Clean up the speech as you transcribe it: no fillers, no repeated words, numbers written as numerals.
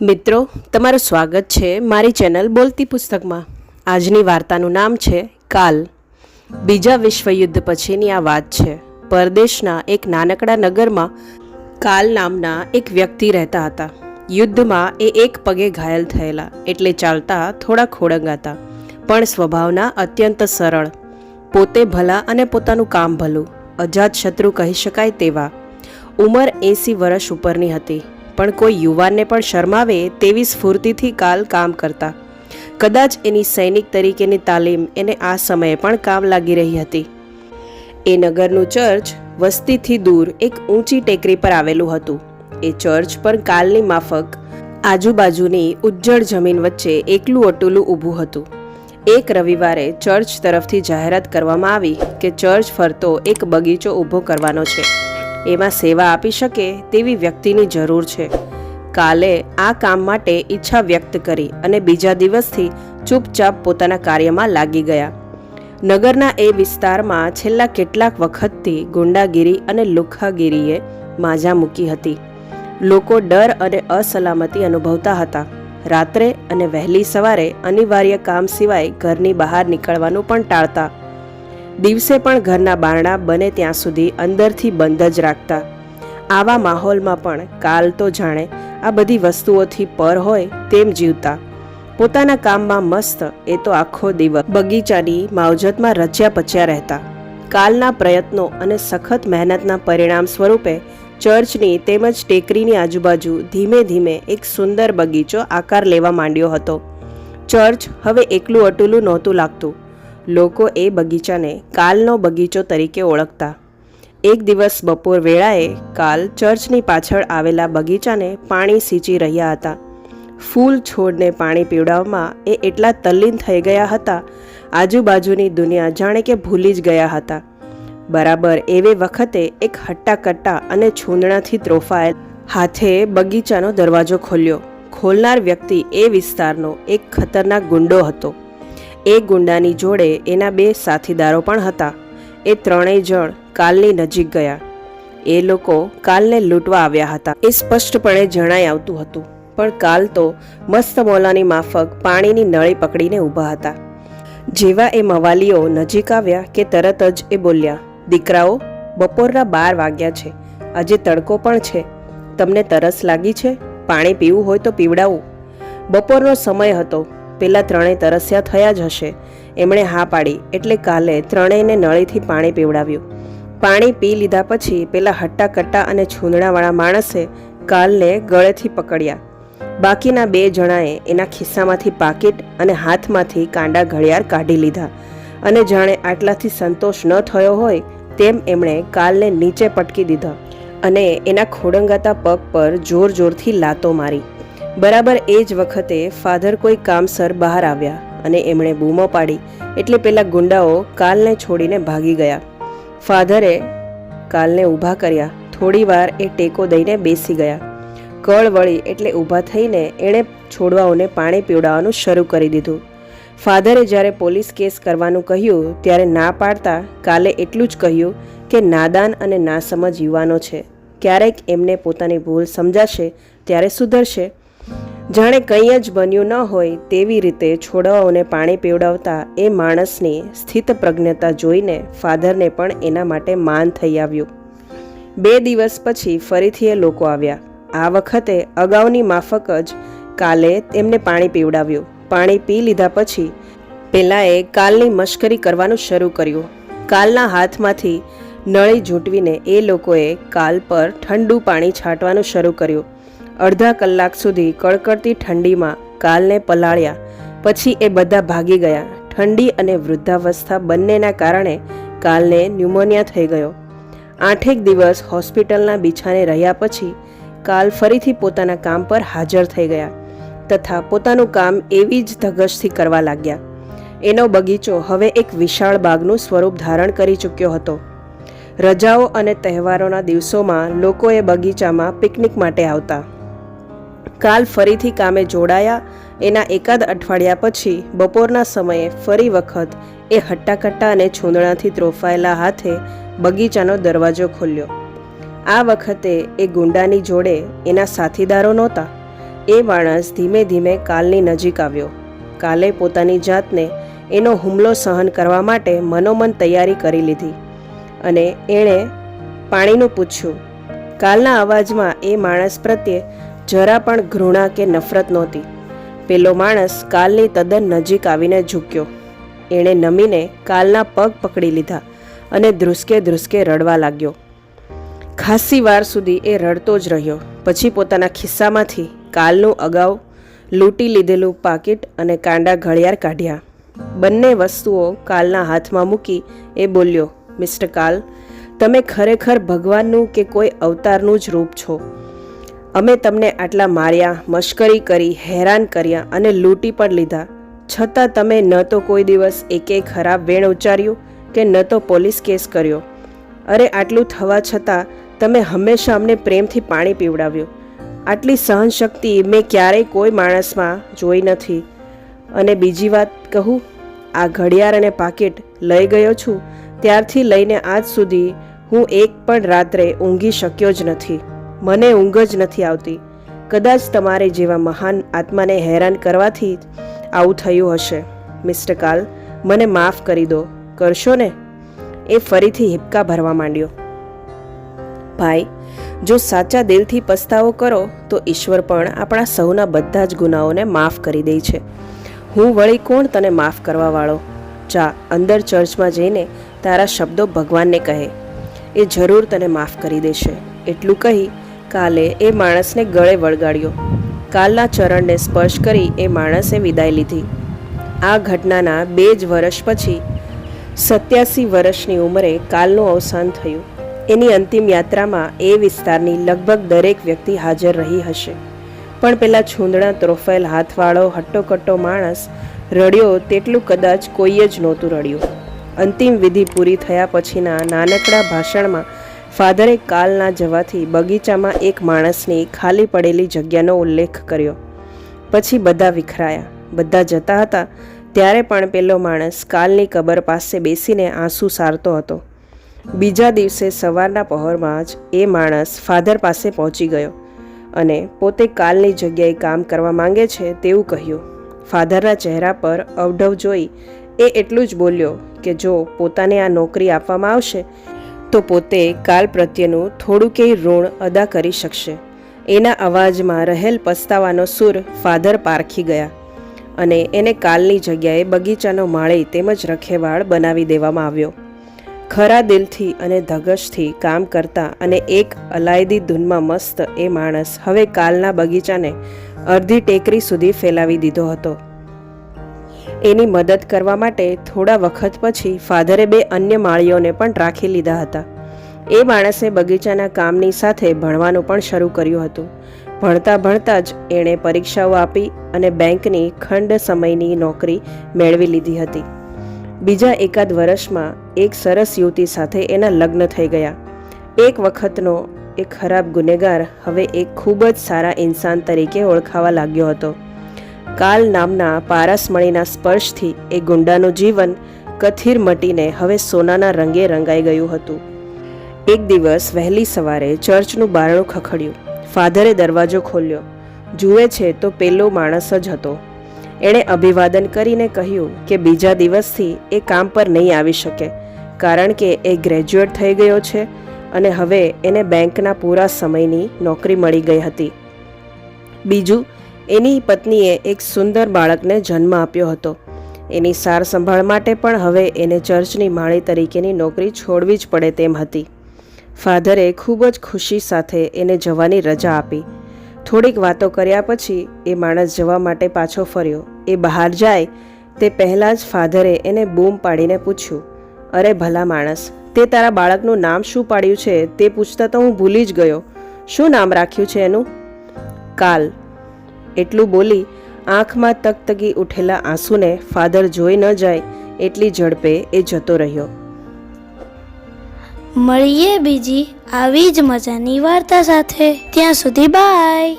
મિત્રો, તમારું સ્વાગત છે મારી ચેનલ બોલતી પુસ્તકમાં. આજની વાર્તાનું નામ છે કાલ. બીજા વિશ્વયુદ્ધ પછીની આ વાત છે. પરદેશના એક નાનકડા નગરમાં કાલ નામના એક વ્યક્તિ રહેતા હતા. યુદ્ધમાં એ એક પગે ઘાયલ થયેલા, એટલે ચાલતા થોડા ખોડંગાતા, પણ સ્વભાવના અત્યંત સરળ. પોતે ભલા અને પોતાનું કામ ભલું, અજાત શત્રુ કહી શકાય તેવા. ઉંમર 80 વર્ષ ઉપરની હતી, પણ કોઈ યુવાનને પણ શરમાવે તેવી સ્ફૂર્તિથી કાલ કામ કરતા. કદાચ એની સૈનિક તરીકેની તાલીમ એને આ સમયે પણ કામ લાગી રહી હતી. એ નગરનું ચર્ચ વસ્તીથી દૂર એક ઊંચી ટેકરી પર આવેલું હતું. એ ચર્ચ પર કાલની માફક આજુબાજુની ઉજ્જડ જમીન વચ્ચે એકલું અટુલું ઊભું હતું. એક રવિવારે ચર્ચ તરફથી જાહેરાત કરવામાં આવી કે ચર્ચ ફરતો એક બગીચો ઊભો કરવાનો છે. એમાં સેવા આપી શકે તેવી વ્યક્તિની જરૂર છે. કાલે આ કામ માટે ઈચ્છા વ્યક્ત કરી અને બીજા દિવસથી ચૂપચાપ પોતાના કાર્યમાં લાગી ગયા. નગરના એ વિસ્તારમાં છેલ્લા કેટલાક વખતથી ગુંડાગીરી અને લુખ્ખાગીરીએ માજા મૂકી હતી. લોકો ડર અને અસલામતી અનુભવતા હતા. રાત્રે અને વહેલી સવારે અનિવાર્ય કામ સિવાય ઘરની બહાર નીકળવાનું પણ ટાળતા. દિવસે પણ ઘરના બારણા બને ત્યાં સુધી અંદરથી બંધ જ રાખતા. આવા માહોલમાં પણ કાલ તો જાણે આ બધી વસ્તુઓથી પર હોય તેમ જીવતા. પોતાના કામમાં મસ્ત એ તો આખો દિવસ બગીચાની માવજતમાં રચ્યા પચ્યા રહેતા. કાલના પ્રયત્નો અને સખત મહેનતના પરિણામ સ્વરૂપે ચર્ચની તેમજ ટેકરીની આજુબાજુ ધીમે ધીમે એક સુંદર બગીચો આકાર લેવા માંડ્યો હતો. ચર્ચ હવે એકલું અટુલું નહોતું લાગતું. લોકો એ બગીચાને કાલનો બગીચો તરીકે ઓળખતા. એક દિવસ બપોર વેળાએ કાલ ચર્ચની પાછળ આવેલા બગીચાને પાણી સિંચી રહ્યા હતા. ફૂલ છોડને પાણી પીવડાવવામાં એ એટલા તલ્લીન થઈ ગયા હતા, આજુબાજુની દુનિયા જાણે કે ભૂલી જ ગયા હતા. બરાબર એવે વખતે એક હટ્ટાકટ્ટા અને છૂંદણાથી ત્રોફાયેલ હાથે બગીચાનો દરવાજો ખોલ્યો. ખોલનાર વ્યક્તિ એ વિસ્તારનો એક ખતરનાક ગુંડો હતો. એ ગુંડાની જોડે એના 2 સાથીદારો પણ હતા. એ ત્રણેય જણ કાલની નજીક ગયા. એ લોકો કાલને લૂંટવા આવ્યા હતા એ સ્પષ્ટપણે જણાઈ આવતું હતું. પણ કાલ તો મસ્ત મોલાની માફક પાણીની નળી પકડીને ઊભા હતા. જેવા એ મવાલીઓ નજીક આવ્યા કે તરત જ એ બોલ્યા, દીકરાઓ, બપોરના 12 વાગ્યા છે. આજે તડકો પણ છે. તમને તરસ લાગી છે? પાણી પીવું હોય તો પીવડાવું. બપોરનો સમય હતો. પેલા ત્રણેય તરસ્યા થયા જ હશે. એમણે હા પાડી એટલે કાલે ત્રણેયને નળીથી પાણી પીવડાવ્યું. પાણી પી લીધા પછી પેલા હટ્ટાકટ્ટા અને છૂંદણાવાળા માણસે કાલને ગળેથી પકડ્યા. બાકીના 2 જણાએ એના ખિસ્સામાંથી પાકીટ અને હાથમાંથી કાંડા ઘડિયાળ કાઢી લીધા અને જાણે આટલાથી સંતોષ ન થયો હોય તેમ એમણે કાલને નીચે પટકી દીધા અને એના ખોડંગાતા પગ પર જોર જોરથી લાતો મારી. બરાબર એ જ વખતે ફાધર કોઈ કામસર બહાર આવ્યા અને એમણે બૂમો પાડી એટલે પેલા ગુંડાઓ કાલને છોડીને ભાગી ગયા. ફાધરે કાલને ઊભા કર્યા. થોડીવાર એ ટેકો દઈને બેસી ગયા. કળ વળી એટલે ઊભા થઈને એણે છોડવાઓને પાણી પીવડાવવાનું શરૂ કરી દીધું. ફાધરે જ્યારે પોલીસ કેસ કરવાનું કહ્યું ત્યારે ના પાડતા કાલે એટલું જ કહ્યું કે નાદાન અને નાસમજ યુવાનો છે. ક્યારેક એમને પોતાની ભૂલ સમજાશે ત્યારે સુધરશે. જાણે કંઈ જ બન્યું ન હોય તેવી રીતે છોડવાઓને પાણી પીવડાવતા એ માણસની સ્થિત પ્રજ્ઞતા જોઈને ફાધરને પણ એના માટે માન થઈ આવ્યું. 2 દિવસ પછી ફરીથી એ લોકો આવ્યા. આ વખતે અગાઉની માફક જ કાલે એમને પાણી પીવડાવ્યું. પાણી પી લીધા પછી પેલાએ કાલની મશ્કરી કરવાનું શરૂ કર્યું. કાલના હાથમાંથી નળી ઝૂંટવીને એ લોકોએ કાલ પર ઠંડુ પાણી છાંટવાનું શરૂ કર્યું. અડધા કલાક સુધી કડકડતી ઠંડીમાં કાલને પલાળ્યા. પછી એ બધા ભાગી ગયા. ઠંડી અને વૃદ્ધાવસ્થા બંનેના કારણે કાલને ન્યુમોનિયા થઈ ગયો. 8 દિવસ હોસ્પિટલના બિછાને રહ્યા પછી કાલ ફરીથી પોતાના કામ પર હાજર થઈ ગયા તથા પોતાનું કામ એવી જ ધગશથી કરવા લાગ્યા. એનો બગીચો હવે એક વિશાળ બાગનું સ્વરૂપ ધારણ કરી ચૂક્યો હતો. રજાઓ અને તહેવારોના દિવસોમાં લોકો એ બગીચામાં પિકનિક માટે આવતા. કાલ ફરીથી કામે જોડાયા. એના એકાદ અઠવાડિયા પછી બપોરના સમયે ફરી વખત એ હટ્ટાકટ્ટા અને છૂંદણાથી ત્રોફાયેલા હાથે બગીચાનો દરવાજો ખોલ્યો. આ વખતે એ ગુંડાની જોડે એના સાથીદારો નહોતા. એ માણસ ધીમે ધીમે કાલની નજીક આવ્યો. કાલે પોતાની જાતને એનો હુમલો સહન કરવા માટે મનોમન તૈયારી કરી લીધી અને એણે પાણીનું પૂછ્યું. કાલના અવાજમાં એ માણસ પ્રત્યે જરા પણ ઘૃણા કે નફરત નહોતી. પેલો માણસ કાલની તદ્દન નજીક આવીને ઝૂક્યો. એણે નમીને કાલના પગ પકડી લીધા અને ધ્રુસકે ધ્રુસકે રડવા લાગ્યો. ખાસી વાર સુધી એ રડતો જ રહ્યો. પછી પોતાના ખિસ્સામાંથી કાલનું અગાઉ લૂંટી લીધેલું પાકીટ અને કાંડા ઘડિયાળ કાઢ્યા. બંને વસ્તુઓ કાલના હાથમાં મૂકી એ બોલ્યો, મિસ્ટર કાલ, તમે ખરેખર ભગવાનનું કે કોઈ અવતારનું જ રૂપ છો. અમે તમને આટલા માર્યા, મશ્કરી કરી, હેરાન કર્યા અને લૂંટી પણ લીધા, છતાં તમે ન તો કોઈ દિવસ એકે ખરાબ વેણ ઉચ્ચાર્યું કે ન તો પોલીસ કેસ કર્યો. અરે આટલું થવા છતાં તમે હંમેશા અમને પ્રેમથી પાણી પીવડાવ્યું. આટલી સહનશક્તિ મેં ક્યારેય કોઈ માણસમાં જોઈ નથી. અને બીજી વાત કહું, આ ઘડિયાળ અને પાકીટ લઈ ગયો છું ત્યારથી લઈને આજ સુધી હું એક પણ રાત્રે ઊંઘી શક્યો જ નથી. મને ઊંઘ જ નથી આવતી. કદાચ તમારે જેવા મહાન આત્માને હેરાન કરવાથી જ આવું થયું હશે. મિસ્ટર કાલ, મને માફ કરી દો. કરશો ને? એ ફરીથી હિબકા ભરવા માંડ્યો. ભાઈ, જો સાચા દિલથી પસ્તાવો કરો તો ઈશ્વર પણ આપણા સૌના બધા જ ગુનાઓને માફ કરી દે છે. હું વળી કોણ તને માફ કરવા વાળો? જા, અંદર ચર્ચમાં જઈને તારા શબ્દો ભગવાનને કહે, એ જરૂર તને માફ કરી દેશે. એટલું કહી કાલે એ માણસને ગળે વળગાડ્યો. કાલના ચરણને સ્પર્શ કરી એ માણસે વિદાય લીધી. આ ઘટનાના 2 જ વર્ષ પછી 87 વર્ષની ઉંમરે કાલનું અવસાન થયું. એની અંતિમ યાત્રામાં એ વિસ્તારની લગભગ દરેક વ્યક્તિ હાજર રહી હશે, પણ પેલા છૂંદણા ત્રોફેલ હાથવાળો હટ્ટોકટ્ટો માણસ રડ્યો તેટલું કદાચ કોઈએ જ નહોતું રડ્યું. અંતિમ વિધિ પૂરી થયા પછીના નાનકડા ભાષણમાં ફાધરે કાલના જવાથી બગીચામાં એક માણસની ખાલી પડેલી જગ્યાનો ઉલ્લેખ કર્યો. પછી બધા વિખરાયા. બધા જતા હતા ત્યારે પણ પેલો માણસ કાલની કબર પાસે બેસીને આંસુ સારતો હતો. બીજા દિવસે સવારના પહોરમાં જ એ માણસ ફાધર પાસે પહોંચી ગયો અને પોતે કાલની જગ્યાએ કામ કરવા માંગે છે તેવું કહ્યું. ફાધરના ચહેરા પર અવઢવ જોઈ એ એટલું જ બોલ્યો કે જો પોતાને આ નોકરી આપવામાં આવશે તો પોતે કાલ પ્રત્યેનું થોડું કે ઋણ અદા કરી શકશે. એના અવાજમાં રહેલ પસ્તાવાનો સૂર ફાધર પારખી ગયા અને એને કાલની જગ્યાએ બગીચાનો માળી તેમજ રખેવાળ બનાવી દેવામાં આવ્યો. ખરા દિલથી અને ધગશથી કામ કરતા અને એક અલાયદી ધૂનમાં મસ્ત એ માણસ હવે કાલના બગીચાને અડધી ટેકરી સુધી ફેલાવી દીધો હતો. એની મદદ કરવા માટે થોડા વખત પછી ફાધરે 2 અન્ય માળીઓને પણ રાખી લીધા હતા. એ માણસે બગીચાના કામની સાથે ભણવાનું પણ શરૂ કર્યું હતું. ભણતા ભણતા જ એણે પરીક્ષાઓ આપી અને બેંકની ખંડ સમયની નોકરી મેળવી લીધી હતી. બીજા એકાદ વર્ષમાં એક સરસ યુવતી સાથે એના લગ્ન થઈ ગયા. એક વખતનો એ ખરાબ ગુનેગાર હવે એક ખૂબ જ સારા ઇન્સાન તરીકે ઓળખાવા લાગ્યો હતો. કાલ નામના પારસમણીના સ્પર્શથી એ ગુંડાનું જીવન કથિર મટીને હવે સોનાના રંગે રંગાઈ ગયું હતું. એક દિવસ વહેલી સવારે ચર્ચનું બારણું ખખડ્યું. ફાધરે દરવાજો ખોલ્યો. જુએ છે તો પેલો માણસ જ હતો. એણે અભિવાદન કરીને કહ્યું કે બીજા દિવસથી એ કામ પર નહીં આવી શકે કારણ કે એ ગ્રેજ્યુએટ થઈ ગયો છે અને હવે એને બેંકના પૂરા સમયની નોકરી મળી ગઈ હતી. બીજું, એની પત્નીએ એક સુંદર બાળકને જન્મ આપ્યો હતો. એની સાર સંભાળ માટે પણ હવે એને ચર્ચની માળી તરીકેની નોકરી છોડવી જ પડે તેમ હતી. ફાધરે ખૂબ જ ખુશી સાથે એને જવાની રજા આપી. થોડીક વાતો કર્યા પછી એ માણસ જવા માટે પાછો ફર્યો. એ બહાર જાય તે પહેલાં જ ફાધરે એને બૂમ પાડીને પૂછ્યું, અરે ભલા માણસ, તે તારા બાળકનું નામ શું પાડ્યું છે તે પૂછતા તો હું ભૂલી જ ગયો. શું નામ રાખ્યું છે એનું? કાલ. એટલું બોલી આંખમાં તકતકી ઉઠેલા આંસુને ફાધર જોઈ ન જાય એટલી ઝડપે એ જતો રહ્યો. મળીએ બીજી આવી જ મજાની વાર્તા સાથે. ત્યાં સુધી બાય.